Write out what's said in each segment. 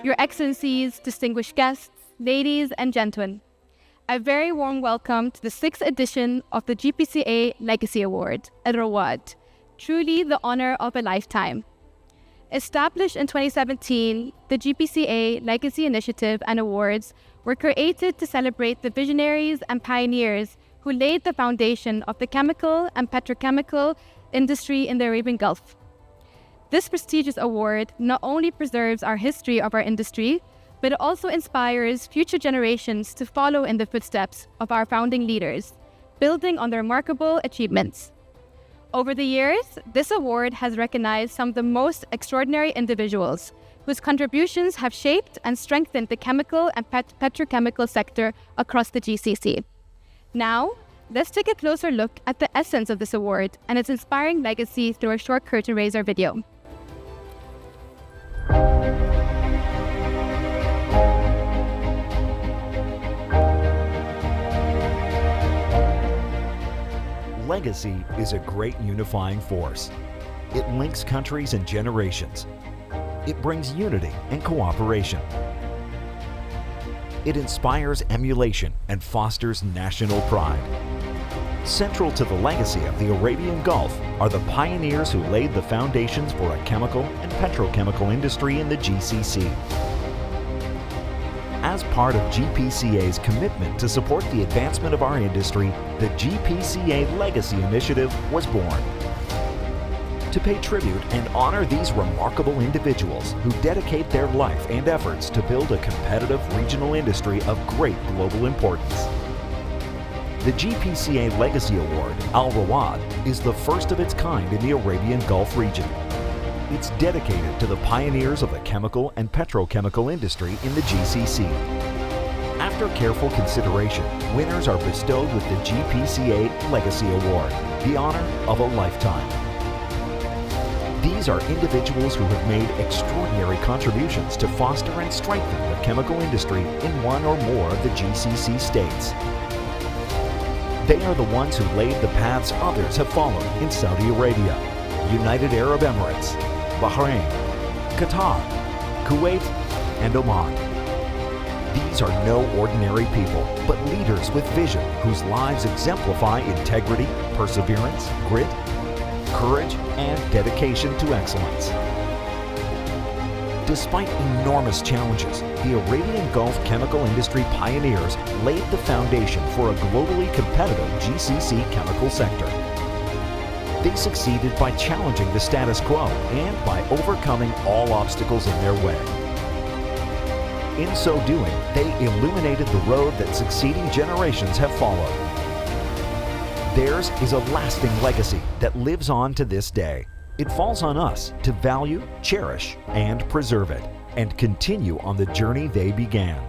Your Excellencies, distinguished guests, ladies and gentlemen, a very warm welcome to the 6th edition of the GPCA Legacy Award, Al-Rowad, truly the honor of a lifetime. Established in 2017, the GPCA Legacy Initiative and Awards were created to celebrate the visionaries and pioneers who laid the foundation of the chemical and petrochemical industry in the Arabian Gulf. This prestigious award not only preserves our history of our industry, but it also inspires future generations to follow in the footsteps of our founding leaders, building on their remarkable achievements. Over the years, this award has recognized some of the most extraordinary individuals whose contributions have shaped and strengthened the chemical and petrochemical sector across the GCC. Now, let's take a closer look at the essence of this award and its inspiring legacy through a short curtain raiser video. Legacy is a great unifying force. It links countries and generations. It brings unity and cooperation. It inspires emulation and fosters national pride. Central to the legacy of the Arabian Gulf are the pioneers who laid the foundations for a chemical and petrochemical industry in the GCC. As part of GPCA's commitment to support the advancement of our industry, the GPCA Legacy Initiative was born. To pay tribute and honor these remarkable individuals who dedicate their life and efforts to build a competitive regional industry of great global importance. The GPCA Legacy Award, Al-Rowad, is the first of its kind in the Arabian Gulf region. It's dedicated to the pioneers of the chemical and petrochemical industry in the GCC. After careful consideration, winners are bestowed with the GPCA Legacy Award, the honor of a lifetime. These are individuals who have made extraordinary contributions to foster and strengthen the chemical industry in one or more of the GCC states. They are the ones who laid the paths others have followed in Saudi Arabia, United Arab Emirates, Bahrain, Qatar, Kuwait, and Oman. These are no ordinary people, but leaders with vision whose lives exemplify integrity, perseverance, grit, courage, and dedication to excellence. Despite enormous challenges, the Arabian Gulf chemical industry pioneers laid the foundation for a globally competitive GCC chemical sector. They succeeded by challenging the status quo and by overcoming all obstacles in their way. In so doing, they illuminated the road that succeeding generations have followed. Theirs is a lasting legacy that lives on to this day. It falls on us to value, cherish, and preserve it, and continue on the journey they began.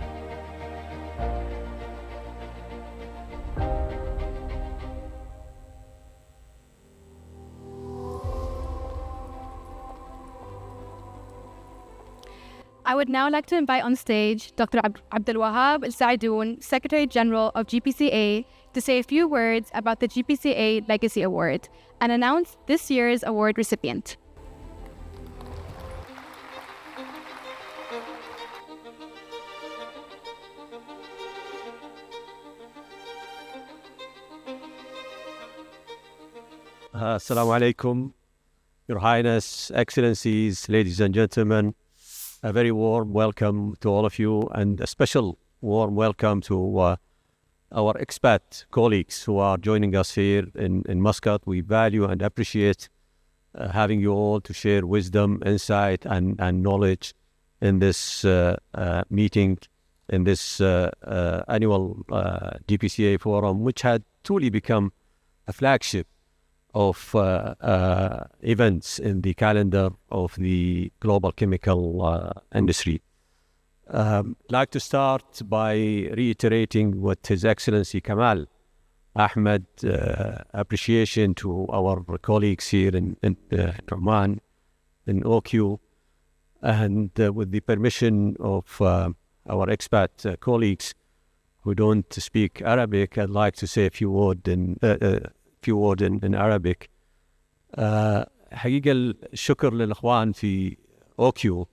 I would now like to invite on stage Dr. Al Sa'idoun, Secretary General of GPCA, to say a few words about the GPCA Legacy Award and announce this year's award recipient. Assalamu alaikum, Your Highness, Excellencies, ladies and gentlemen. A very warm welcome to all of you, and a special warm welcome to our expat colleagues who are joining us here in Muscat. We value and appreciate having you all to share wisdom, insight, and knowledge in this meeting, in this annual GPCA Forum, which had truly become a flagship of events in the calendar of the global chemical industry. I'd like to start by reiterating what His Excellency Kamal Ahmed, appreciation to our colleagues here in Oman, in OQ, and with the permission of our expat colleagues who don't speak Arabic, I'd like to say a few words in Arabic. حقيقة الشكر للإخوان في OQ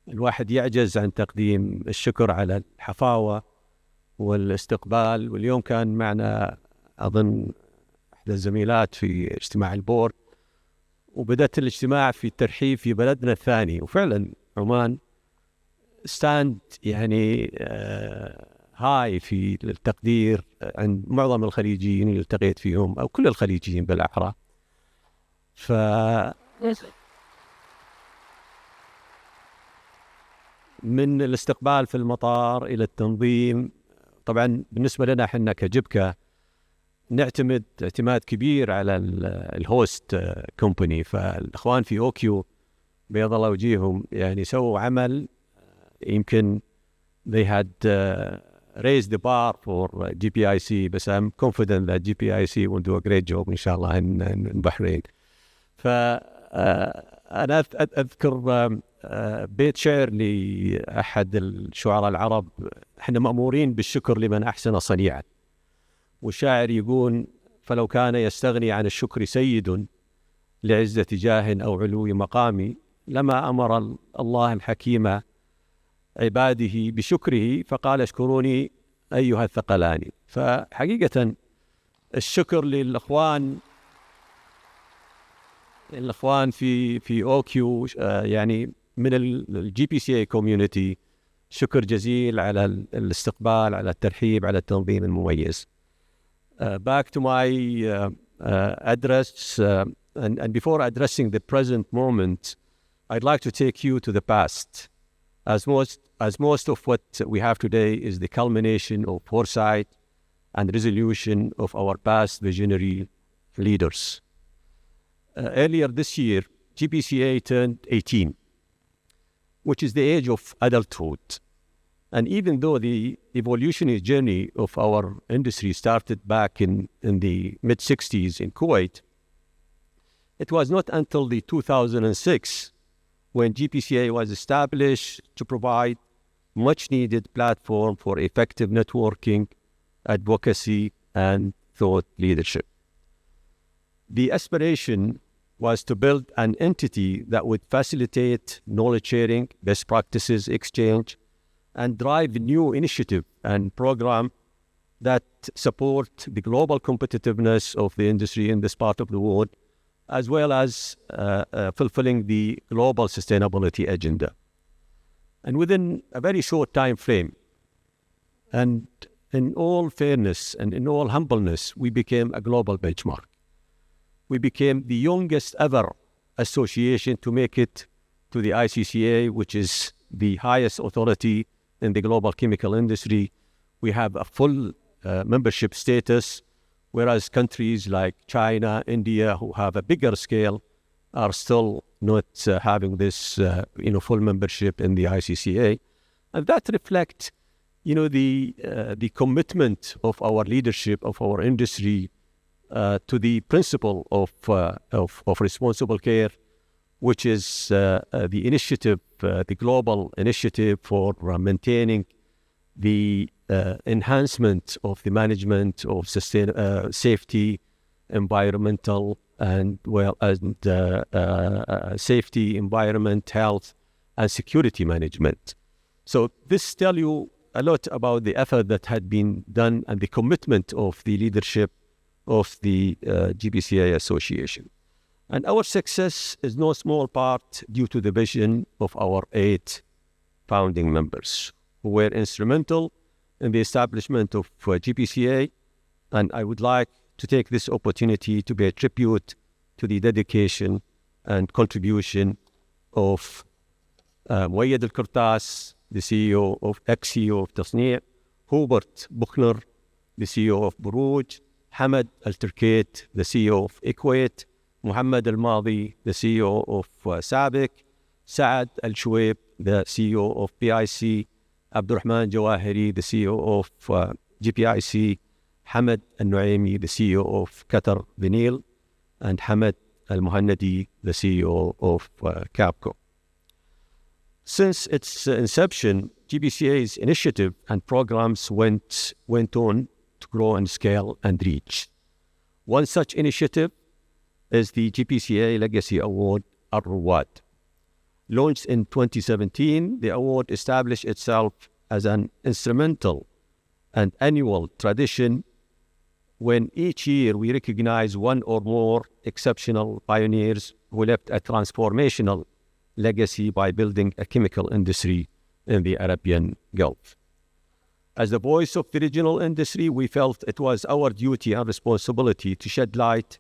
الواحد يعجز عن تقديم الشكر على الحفاوة والاستقبال. واليوم كان معنا أظن إحدى الزميلات في اجتماع البورد، وبدأت الاجتماع في الترحيب في بلدنا الثاني، وفعلا عمان ستاند يعني هاي في التقدير عند معظم الخليجيين اللي التقيت فيهم، أو كل الخليجيين بالأحرى. من الاستقبال في المطار إلى التنظيم، طبعا بالنسبة لنا احنا كجبكة نعتمد اعتماد كبير على الهوست كومباني، فالإخوان في أوكيو بيض الله وجيههم يعني سووا عمل يمكن they had raised the bar for GPIC, بس I'm confident that GPIC will do a great job إن شاء الله in البحرين. أنا أذكر بيت شعر لأحد الشعراء العرب: احنا مأمورين بالشكر لمن أحسن صنيعا. والشاعر يقول: فلو كان يستغني عن الشكر سيد لعزة جاه أو علو مقام، لما أمر الله الحكيم عباده بشكره فقال: اشكروني أيها الثقلان. فحقيقة الشكر للإخوان في أوكيو يعني من الجي بي سي اي كوميونتي، شكر جزيل على الاستقبال، على الترحيب، على التنظيم المميز. Back to my address, and before addressing the present moment, I'd like to take you to the past, as most of what we have today is the culmination of foresight and resolution of our past visionary leaders. Earlier this year, GPCA turned 18, which is the age of adulthood. And even though the evolutionary journey of our industry started back in the mid-60s in Kuwait, it was not until the 2006 when GPCA was established to provide much-needed platform for effective networking, advocacy, and thought leadership. The aspiration was to build an entity that would facilitate knowledge sharing, best practices exchange, and drive new initiative and program that support the global competitiveness of the industry in this part of the world, as well as fulfilling the global sustainability agenda. And within a very short time frame, and in all fairness and in all humbleness, we became a global benchmark. We became the youngest ever association to make it to the ICCA, which is the highest authority in the global chemical industry. We have a full membership status, whereas countries like China, India, who have a bigger scale, are still not having this full membership in the ICCA. And that reflects the commitment of our leadership, of our industry, to the principle of responsible care, which is the initiative, the global initiative for maintaining the enhancement of the management of safety, environmental, and safety, environment, health, and security management. So this tells you a lot about the effort that had been done and the commitment of the leadership of the GPCA Association. And our success is no small part due to the vision of our 8 founding members who were instrumental in the establishment of GPCA. And I would like to take this opportunity to pay tribute to the dedication and contribution of Mohamed Al-Kurtas, the CEO of ex-CEO of Tasni', Hubert Buchner, the CEO of Buruj, Hamed Al-Turkait, the CEO of Equate, Mohamed Al-Madi, the CEO of Sabiq, Saad Al-Shuaib, the CEO of PIC, Abdurrahman Jawahiri, the CEO of GPIC, Hamed Al-Nuaimi, the CEO of Qatar Vinyl, and Hamed Al-Muhannadi, the CEO of Capco. Since its inception, GPCA's initiative and programs went on to grow and scale and reach. One such initiative is the GPCA Legacy Award, Al-Rowad. Launched in 2017, the award established itself as an instrumental and annual tradition when each year we recognize one or more exceptional pioneers who left a transformational legacy by building a chemical industry in the Arabian Gulf. As the voice of the regional industry, we felt it was our duty and responsibility to shed light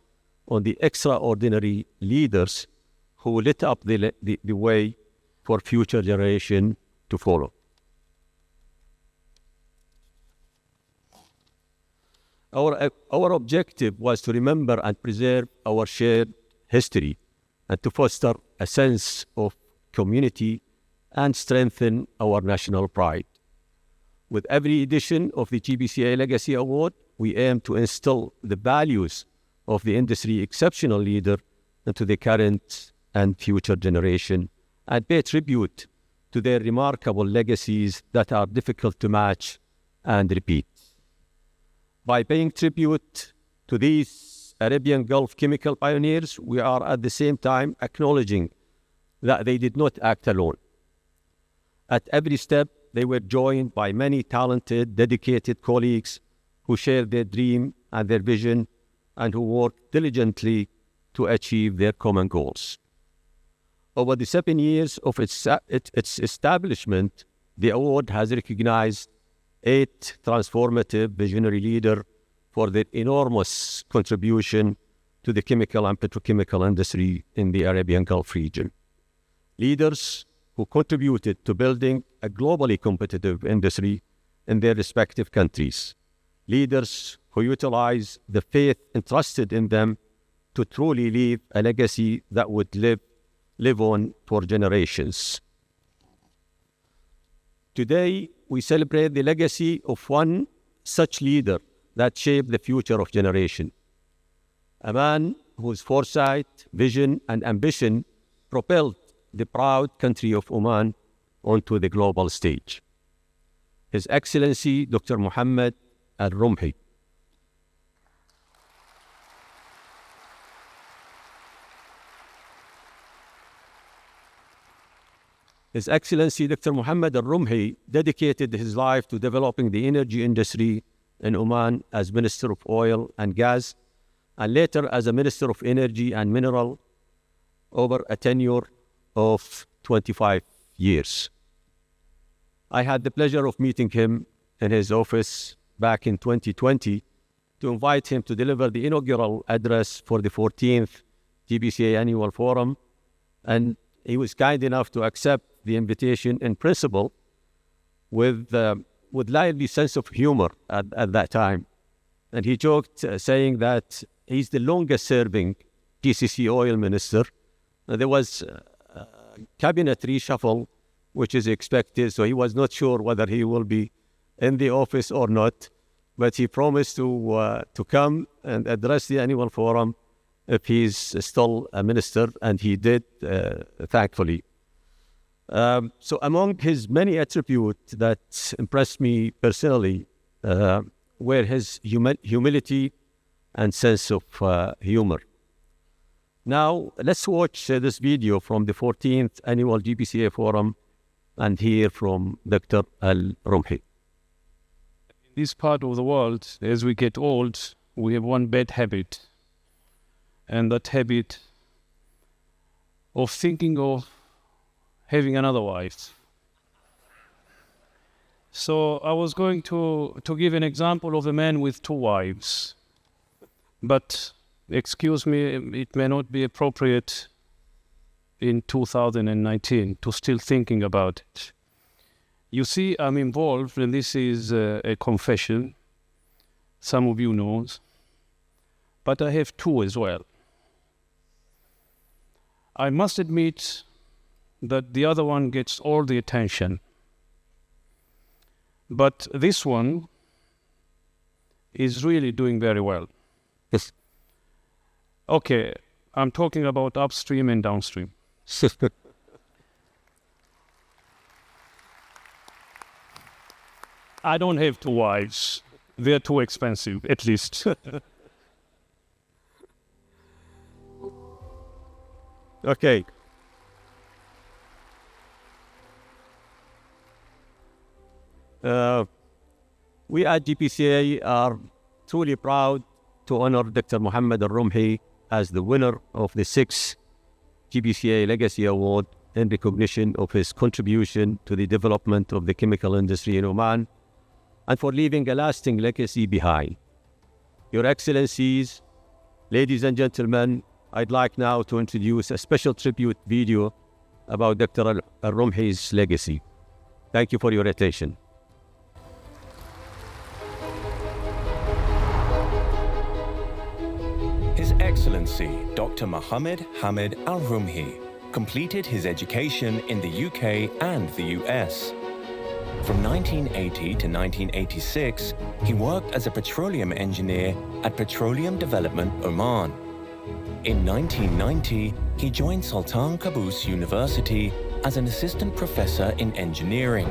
on the extraordinary leaders who lit up the way for future generations to follow. Our objective was to remember and preserve our shared history and to foster a sense of community and strengthen our national pride. With every edition of the GPCA Legacy Award, we aim to instill the values of the industry exceptional leader into the current and future generation and pay tribute to their remarkable legacies that are difficult to match and repeat. By paying tribute to these Arabian Gulf chemical pioneers, we are at the same time acknowledging that they did not act alone. At every step, they were joined by many talented, dedicated colleagues who shared their dream and their vision and who worked diligently to achieve their common goals. Over the 7 years of its establishment, the award has recognized 8 transformative visionary leaders for their enormous contribution to the chemical and petrochemical industry in the Arabian Gulf region. Leaders who contributed to building a globally competitive industry in their respective countries. Leaders who utilize the faith entrusted in them to truly leave a legacy that would live on for generations. Today, we celebrate the legacy of one such leader that shaped the future of generation. A man whose foresight, vision, and ambition propelled the proud country of Oman onto the global stage. His Excellency Dr. Mohamed Al Rumhy. His Excellency Dr. Mohamed Al Rumhy dedicated his life to developing the energy industry in Oman as Minister of Oil and Gas, and later as a Minister of Energy and Mineral over a tenure of 25 years. I had the pleasure of meeting him in his office back in 2020 to invite him to deliver the inaugural address for the 14th GPCA Annual Forum, and he was kind enough to accept the invitation in principle with lively sense of humor at that time. And he joked saying that he's the longest serving GCC oil minister. There was a cabinet reshuffle which is expected, so he was not sure whether he will be in the office or not, but he promised to come and address the annual forum if he's still a minister, and he did, thankfully. So among his many attributes that impressed me personally were his humility and sense of humor. Now, let's watch this video from the 14th Annual GPCA Forum and hear from Dr. Al Rumhy. In this part of the world, as we get old, we have one bad habit, and that habit of thinking of having another wife. So I was going to give an example of a man with 2 wives, but excuse me, it may not be appropriate in 2019 to still thinking about it. You see, I'm involved, and this is a confession, some of you know, but I have 2 as well. I must admit that the other one gets all the attention, but this one is really doing very well. Yes. Okay, I'm talking about upstream and downstream. I don't have 2 wives. They're too expensive, at least. Okay. We at GPCA are truly proud to honor Dr. Mohamed Al Rumhy as the winner of the 6th GPCA Legacy Award in recognition of his contribution to the development of the chemical industry in Oman and for leaving a lasting legacy behind. Your Excellencies, ladies and gentlemen, I'd like now to introduce a special tribute video about Dr. Al Rumhy's legacy. Thank you for your attention. His Excellency Dr. Mohamed Hamed Al Rumhy completed his education in the UK and the US. From 1980 to 1986, he worked as a petroleum engineer at Petroleum Development Oman. In 1990, he joined Sultan Qaboos University as an assistant professor in engineering.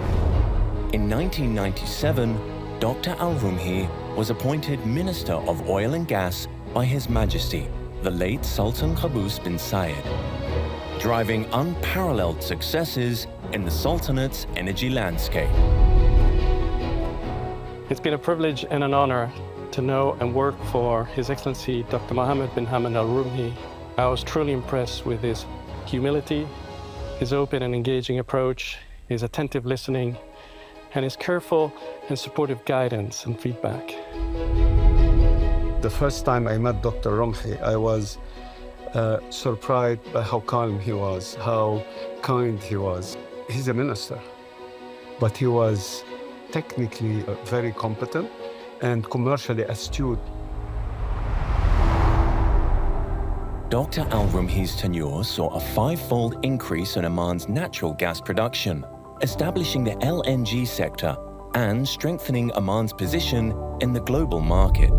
In 1997, Dr. Al Rumhy was appointed Minister of Oil and Gas by His Majesty, the late Sultan Qaboos bin Zayed, driving unparalleled successes in the Sultanate's energy landscape. It's been a privilege and an honor to know and work for His Excellency Dr. Mohamed bin Hamed Al Rumhy. I was truly impressed with his humility, his open and engaging approach, his attentive listening, and his careful and supportive guidance and feedback. The first time I met Dr. Rumhy, I was surprised by how calm he was, how kind he was. He's a minister, but he was technically very competent and commercially astute. Dr. Al Rumhy's tenure saw a 5-fold increase in Oman's natural gas production, establishing the LNG sector and strengthening Oman's position in the global market.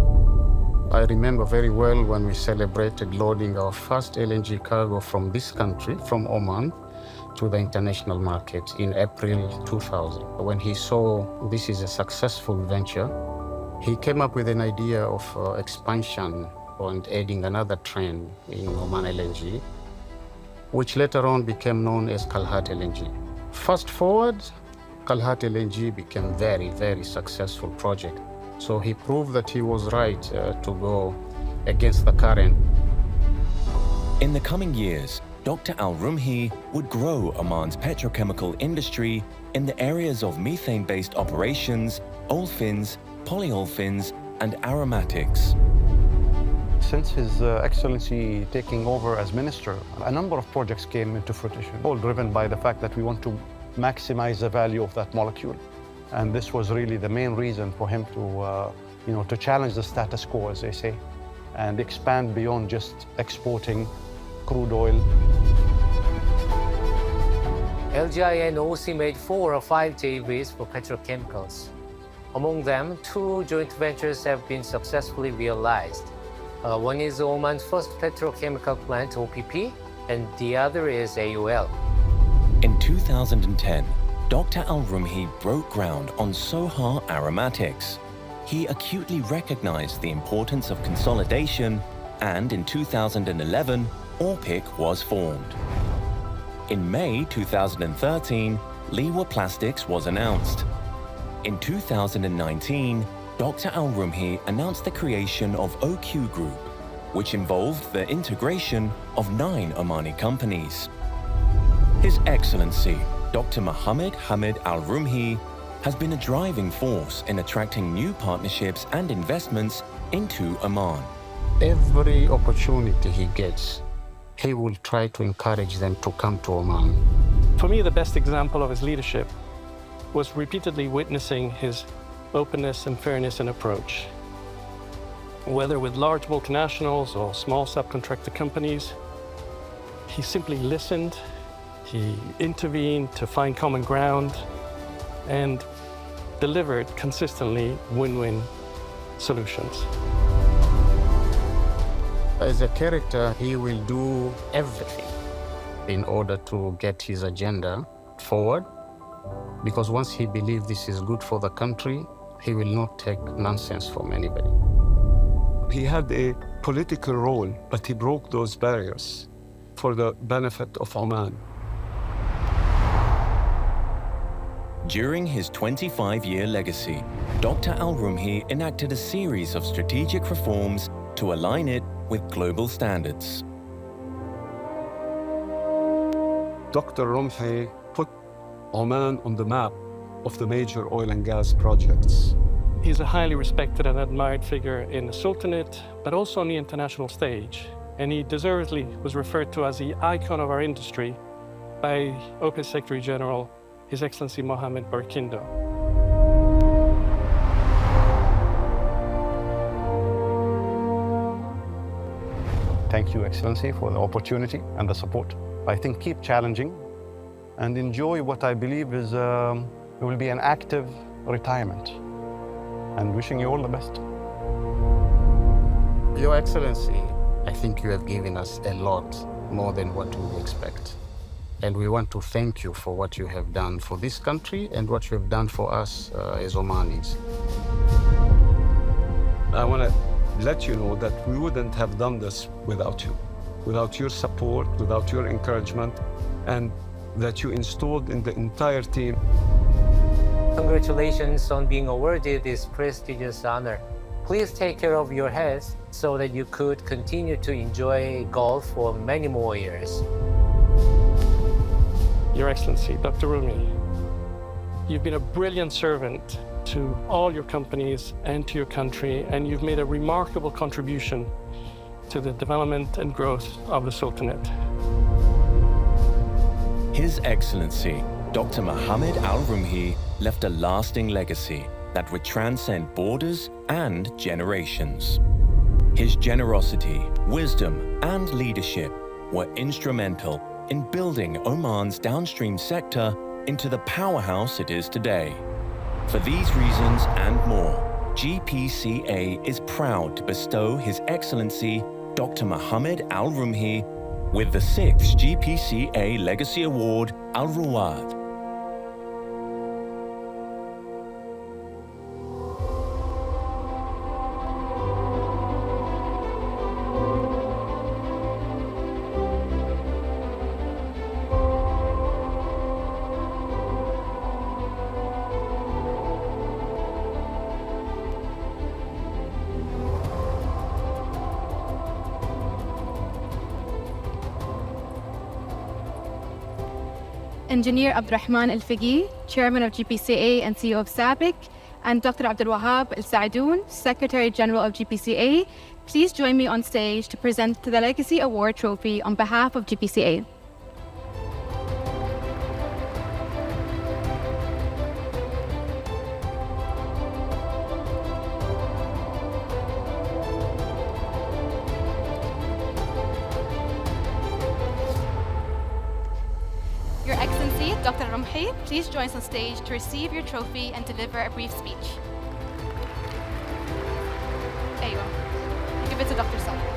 I remember very well when we celebrated loading our first LNG cargo from this country, from Oman, to the international market in April 2000. When he saw this is a successful venture, he came up with an idea of expansion and adding another train in Oman LNG, which later on became known as Kalhat LNG. Fast forward, Kalhat LNG became very, very successful project. So he proved that he was right to go against the current. In the coming years, Dr. Al Rumhy would grow Oman's petrochemical industry in the areas of methane-based operations, olefins, polyolefins, and aromatics. Since His Excellency taking over as minister, a number of projects came into fruition, all driven by the fact that we want to maximize the value of that molecule. And this was really the main reason for him to challenge the status quo, as they say, and expand beyond just exporting crude oil. LGI and OC made 4 or 5 JVs for petrochemicals. Among them, 2 joint ventures have been successfully realized. One is Oman's first petrochemical plant, OPP, and the other is AUL. In 2010, Dr. Al Rumhy broke ground on Sohar Aromatics. He acutely recognized the importance of consolidation, and in 2011, OPIC was formed. In May 2013, Liwa Plastics was announced. In 2019, Dr. Al Rumhy announced the creation of OQ Group, which involved the integration of 9 Omani companies. His Excellency, Dr. Mohamed Hamed Al Rumhy, has been a driving force in attracting new partnerships and investments into Oman. Every opportunity he gets, he will try to encourage them to come to Oman. For me, the best example of his leadership was repeatedly witnessing his openness and fairness in approach. Whether with large multinationals or small subcontractor companies, he simply listened, he intervened to find common ground, and delivered consistently win-win solutions. As a character, he will do everything in order to get his agenda forward, because once he believes this is good for the country, he will not take nonsense from anybody. He had a political role, but he broke those barriers for the benefit of Oman. During his 25-year legacy, Dr. Al Rumhy enacted a series of strategic reforms to align it with global standards. Dr. Rumhy put Oman on the map of the major oil and gas projects. He's a highly respected and admired figure in the Sultanate, but also on the international stage. And he deservedly was referred to as the icon of our industry by OPEC Secretary General, His Excellency Mohamed Barkindo. Thank you, Excellency, for the opportunity and the support. I think keep challenging and enjoy what I believe is it will be an active retirement. And wishing you all the best. Your Excellency, I think you have given us a lot more than what we expect. And we want to thank you for what you have done for this country and what you have done for us as Omanis. I want to let you know that we wouldn't have done this without you, without your support, without your encouragement, and that you installed in the entire team. Congratulations on being awarded this prestigious honor. Please take care of your health so that you could continue to enjoy golf for many more years. Your Excellency, Dr. Rumhy, you've been a brilliant servant to all your companies and to your country, and you've made a remarkable contribution to the development and growth of the Sultanate. His Excellency, Dr. Mohamed Al Rumhy, left a lasting legacy that would transcend borders and generations. His generosity, wisdom, and leadership were instrumental in building Oman's downstream sector into the powerhouse it is today. For these reasons and more, GPCA is proud to bestow His Excellency Dr. Mohamed Al Rumhy with the 6th GPCA Legacy Award, Al-Rowad. Engineer Abdurrahman Al-Faqih, Chairman of GPCA and CEO of SABIC, and Dr. Abdul Wahab Al-Saadoun, Secretary General of GPCA, please join me on stage to present the Legacy Award Trophy on behalf of GPCA. Your Excellency, Dr. Rumhy, please join us on stage to receive your trophy and deliver a brief speech. There you go. Give it to Dr. Saleh.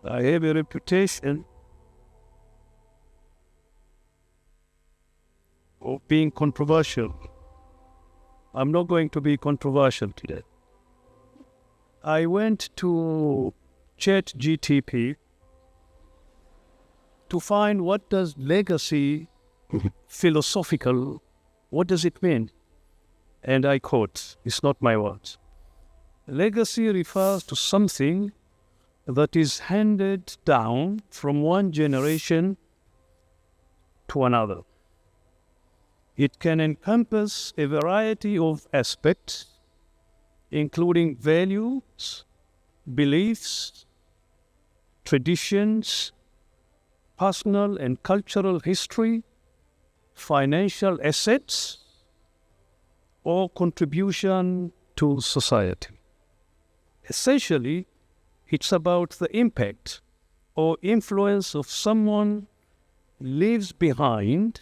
I have a reputation of being controversial. I'm not going to be controversial today. I went to ChatGPT to find what does legacy philosophical, what does it mean? And I quote, it's not my words. Legacy refers to something that is handed down from one generation to another. It can encompass a variety of aspects, including values, beliefs, traditions, personal and cultural history, financial assets, or contribution to society. Essentially, it's about the impact or influence of someone leaves behind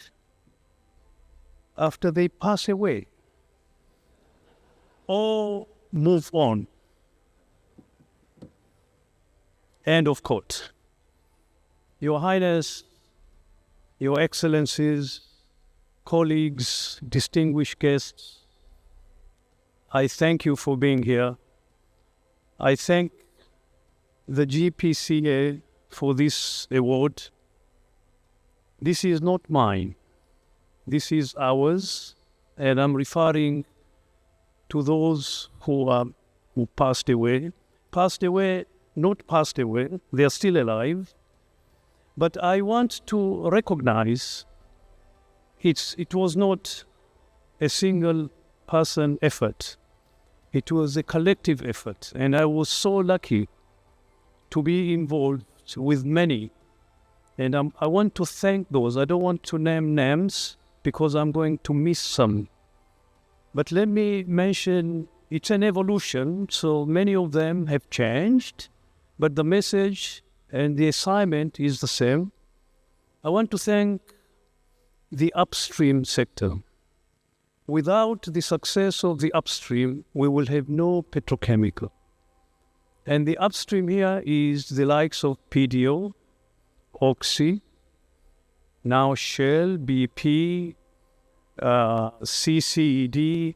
after they pass away or move on. End of quote. Your Highness, Your Excellencies, colleagues, distinguished guests, I thank you for being here. I thank the GPCA for this award. This is not mine. This is ours, and I'm referring to those who passed away. Not passed away, they are still alive. But I want to recognize it was not a single person effort. It was a collective effort, and I was so lucky to be involved with many. And I want to thank those. I don't want to name names because I'm going to miss some. But let me mention, it's an evolution, so many of them have changed, but the message and the assignment is the same. I want to thank the upstream sector. Without the success of the upstream, we will have no petrochemical. And the upstream here is the likes of PDO, Oxy, now Shell, BP, CCED,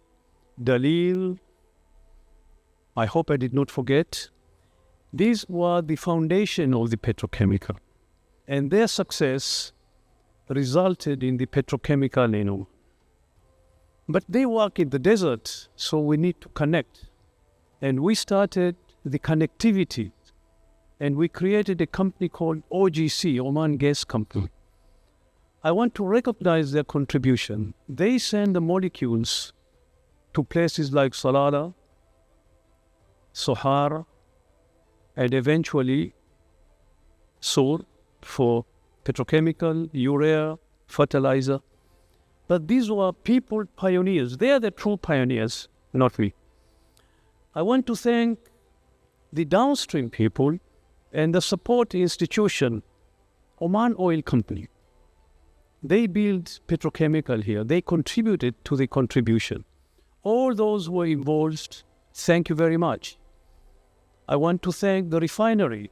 Dalil. I hope I did not forget. These were the foundation of the petrochemical. And their success resulted in the petrochemical in Oman. But they work in the desert, so we need to connect. And we started the connectivity, and we created a company called OGC, Oman Gas Company. I want to recognize their contribution. They send the molecules to places like Salalah, Sohar, and eventually Sur for petrochemical, urea, fertilizer. But these were people, pioneers. They are the true pioneers, not we. I want to thank the downstream people and the support institution, Oman Oil Company. They built petrochemical here. They contributed to the contribution. All those who were involved, thank you very much. I want to thank the refinery.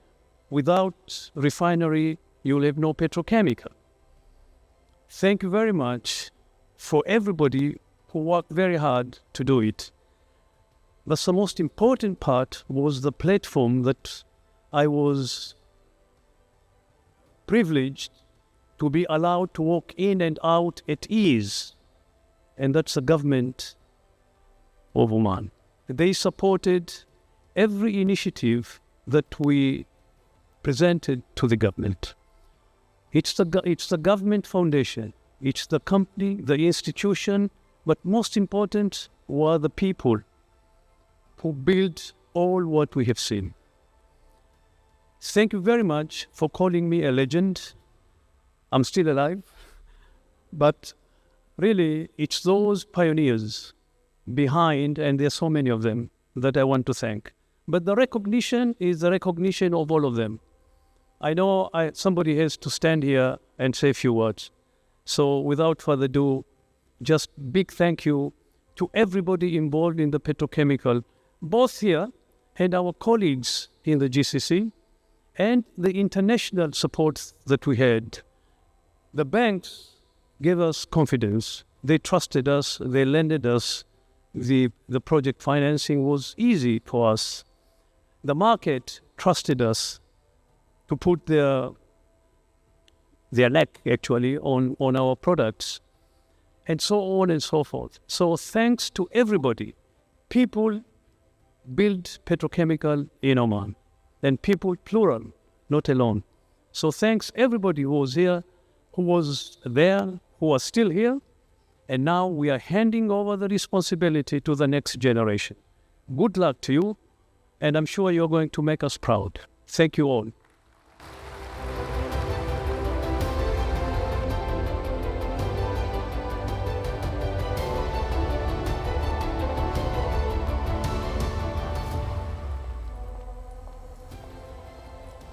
Without refinery, you'll have no petrochemical. Thank you very much for everybody who worked very hard to do it. But the most important part was the platform that I was privileged to be allowed to walk in and out at ease. And that's the government of Oman. They supported every initiative that we presented to the government. It's the government foundation. It's the company, the institution, but most important were the people who built all what we have seen. Thank you very much for calling me a legend. I'm still alive, but really it's those pioneers behind, and there are so many of them, that I want to thank. But the recognition is the recognition of all of them. I know somebody has to stand here and say a few words. So without further ado, just big thank you to everybody involved in the petrochemical, both here and our colleagues in the GCC, and the international support that we had. The banks gave us confidence. They trusted us. They lended us. The project financing was easy for us. The market trusted us to put their neck actually on our products, and so on and so forth. So thanks to everybody. People build petrochemical in Oman. and people plural, not alone. So thanks everybody who was here, who was there, who are still here, and now we are handing over the responsibility to the next generation. Good luck to you, and I'm sure you're going to make us proud. Thank you all.